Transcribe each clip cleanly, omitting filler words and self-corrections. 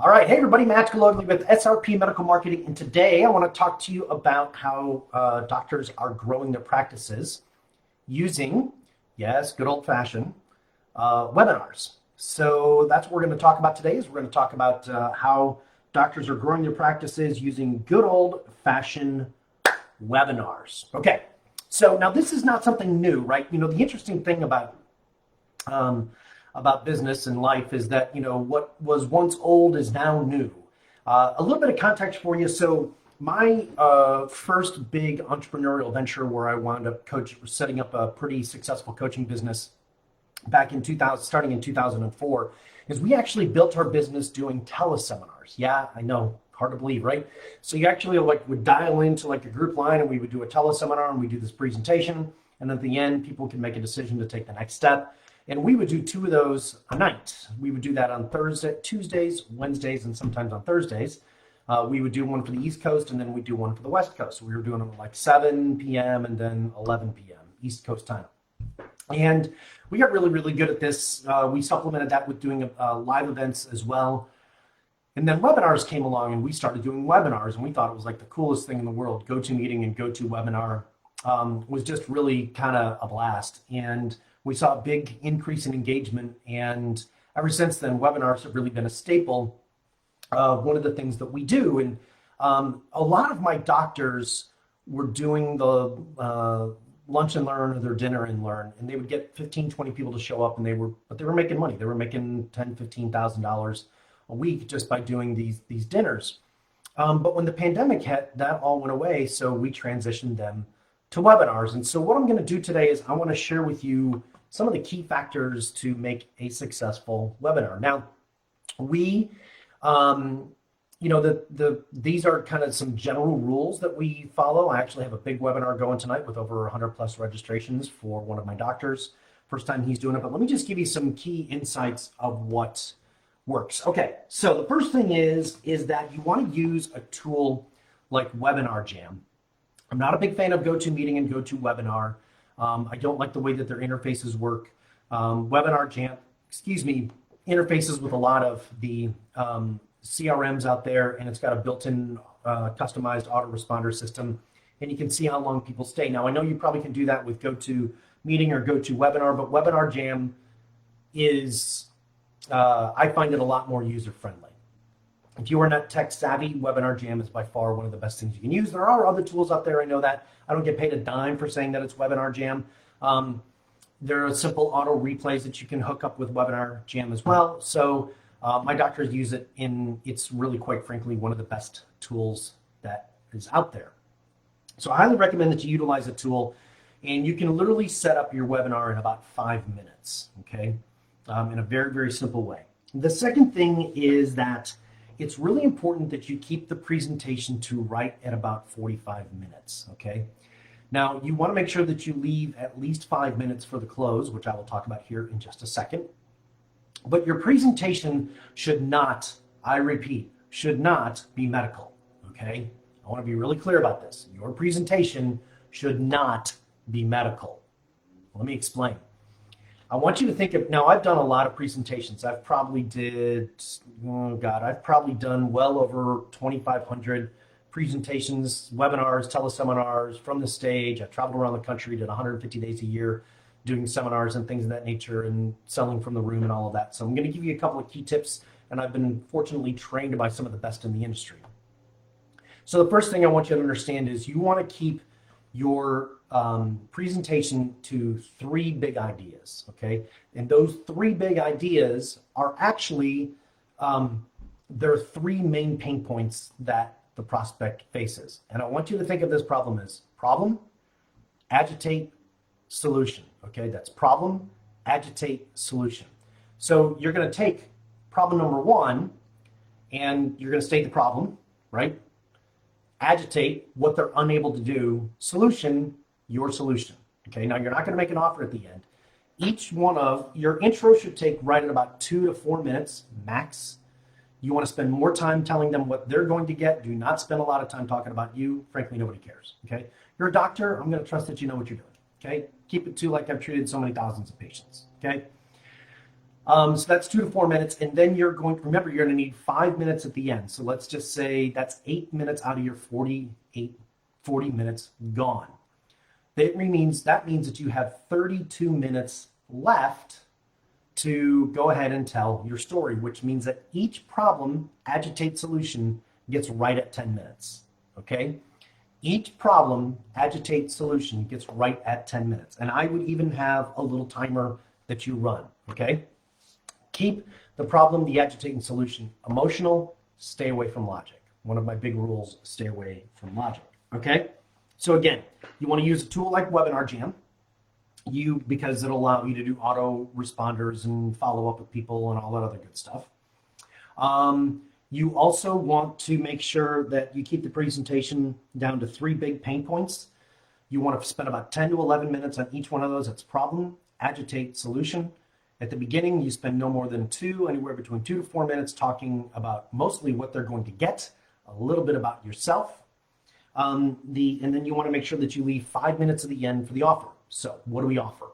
All right. Hey, everybody. Matt Galogly with SRP Medical Marketing. And today I want to talk to you about how doctors are growing their practices using, yes, good old fashioned webinars. So that's what we're going to talk about today is we're going to talk about how doctors are growing their practices using good old fashioned webinars. Okay. So now this is not something new, right? The interesting thing about business and life is that what was once old is now new. A little bit of context for you. So my first big entrepreneurial venture where I wound up setting up a pretty successful coaching business back in 2000, starting in 2004, is we actually built our business doing teleseminars. Yeah, I know, hard to believe, right? So you actually would dial into a group line and we would do a teleseminar and we do this presentation. And at the end, people can make a decision to take the next step. And we would do 2 of those a night. We would do that on Tuesdays, Wednesdays, and sometimes on Thursdays. We would do one for the East Coast and then we'd do one for the West Coast. So we were doing them 7 p.m. and then 11 p.m. East Coast time. And we got really, really good at this. We supplemented that with doing live events as well. And then webinars came along and we started doing webinars and we thought it was the coolest thing in the world. GoToMeeting and GoToWebinar was just really kind of a blast. And we saw a big increase in engagement. And ever since then, webinars have really been a staple of one of the things that we do. And a lot of my doctors were doing the lunch and learn or their dinner and learn, and they would get 15, 20 people to show up, and they were making money. They were making $10,000, $15,000 a week just by doing these dinners. But when the pandemic hit, that all went away. So we transitioned them to webinars. And so what I'm going to do today is I want to share with you some of the key factors to make a successful webinar. Now, we, these are kind of some general rules that we follow. I actually have a big webinar going tonight with over 100 plus registrations for one of my doctors. First time he's doing it, but let me just give you some key insights of what works. Okay, so the first thing is that you want to use a tool like Webinar Jam. I'm not a big fan of GoToMeeting and GoToWebinar. I don't like the way that their interfaces work. Webinar Jam, interfaces with a lot of the CRMs out there, and it's got a built-in customized autoresponder system, and you can see how long people stay. Now, I know you probably can do that with GoToMeeting or GoToWebinar, but Webinar Jam is, I find it a lot more user-friendly. If you are not tech savvy, Webinar Jam is by far one of the best things you can use. There are other tools out there, I know that. I don't get paid a dime for saying that it's Webinar Jam. There are simple auto replays that you can hook up with Webinar Jam as well. So my doctors use it, and it's really, quite frankly, one of the best tools that is out there. So I highly recommend that you utilize a tool, and you can literally set up your webinar in about 5 minutes, okay, in a very, very simple way. The second thing is that it's really important that you keep the presentation to right at about 45 minutes, okay? Now, you want to make sure that you leave at least 5 minutes for the close, which I will talk about here in just a second. But your presentation should not, I repeat, should not be medical, okay? I want to be really clear about this. Your presentation should not be medical. Let me explain. I want you to think of, now I've done a lot of presentations. I've probably done well over 2,500 presentations, webinars, teleseminars from the stage. I've traveled around the country, did 150 days a year doing seminars and things of that nature and selling from the room and all of that. So I'm going to give you a couple of key tips, and I've been fortunately trained by some of the best in the industry. So the first thing I want you to understand is you want to keep your presentation to 3 big ideas, okay? And those 3 big ideas are actually, there are 3 main pain points that the prospect faces. And I want you to think of this problem as problem, agitate, solution, okay? That's problem, agitate, solution. So you're going to take problem number 1 and you're going to state the problem, right? Agitate what they're unable to do, solution, your solution. Okay, now you're not going to make an offer at the end. Each one of your intro should take right at about 2 to 4 minutes max. You want to spend more time telling them what they're going to get. Do not spend a lot of time talking about you. Frankly, nobody cares. Okay, you're a doctor. I'm going to trust that you know what you're doing. Okay, keep it to like I've treated so many thousands of patients. Okay, So that's 2 to 4 minutes. And then you're going to remember you're going to need 5 minutes at the end. So let's just say that's 8 minutes out of your 40 minutes gone. That means that you have 32 minutes left to go ahead and tell your story, which means that each problem, agitate, solution gets right at 10 minutes. Okay? Each problem, agitate, solution gets right at 10 minutes. And I would even have a little timer that you run. Okay? Keep the problem, the agitating solution emotional, stay away from logic. One of my big rules, stay away from logic. Okay? So again, you want to use a tool like Webinar Jam, because it'll allow you to do auto responders and follow up with people and all that other good stuff. You also want to make sure that you keep the presentation down to 3 big pain points. You want to spend about 10 to 11 minutes on each one of those. That's problem, agitate, solution. At the beginning, you spend no more than anywhere between 2 to 4 minutes talking about mostly what they're going to get, a little bit about yourself. And then you want to make sure that you leave 5 minutes at the end for the offer. So what do we offer?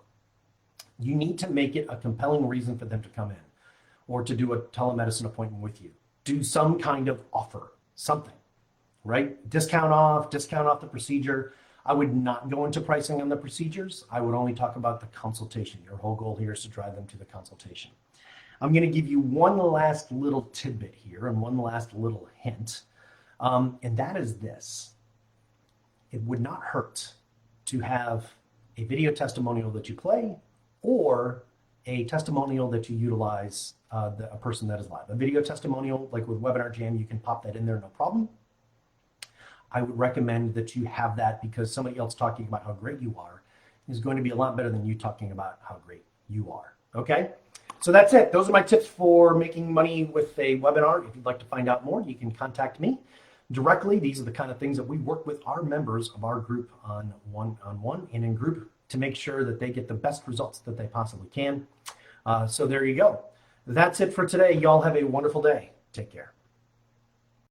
You need to make it a compelling reason for them to come in or to do a telemedicine appointment with you. Do some kind of offer, something, right? Discount off the procedure. I would not go into pricing on the procedures. I would only talk about the consultation. Your whole goal here is to drive them to the consultation. I'm going to give you one last little tidbit here and one last little hint. And that is this. It would not hurt to have a video testimonial that you play or a testimonial that you utilize a person that is live. A video testimonial, like with Webinar Jam, you can pop that in there, no problem. I would recommend that you have that because somebody else talking about how great you are is going to be a lot better than you talking about how great you are. Okay? So that's it. Those are my tips for making money with a webinar. If you'd like to find out more, you can contact me directly. These are the kind of things that we work with our members of our group on one-on-one and in group to make sure that they get the best results that they possibly can. So there you go. That's it for today. Y'all have a wonderful day. Take care.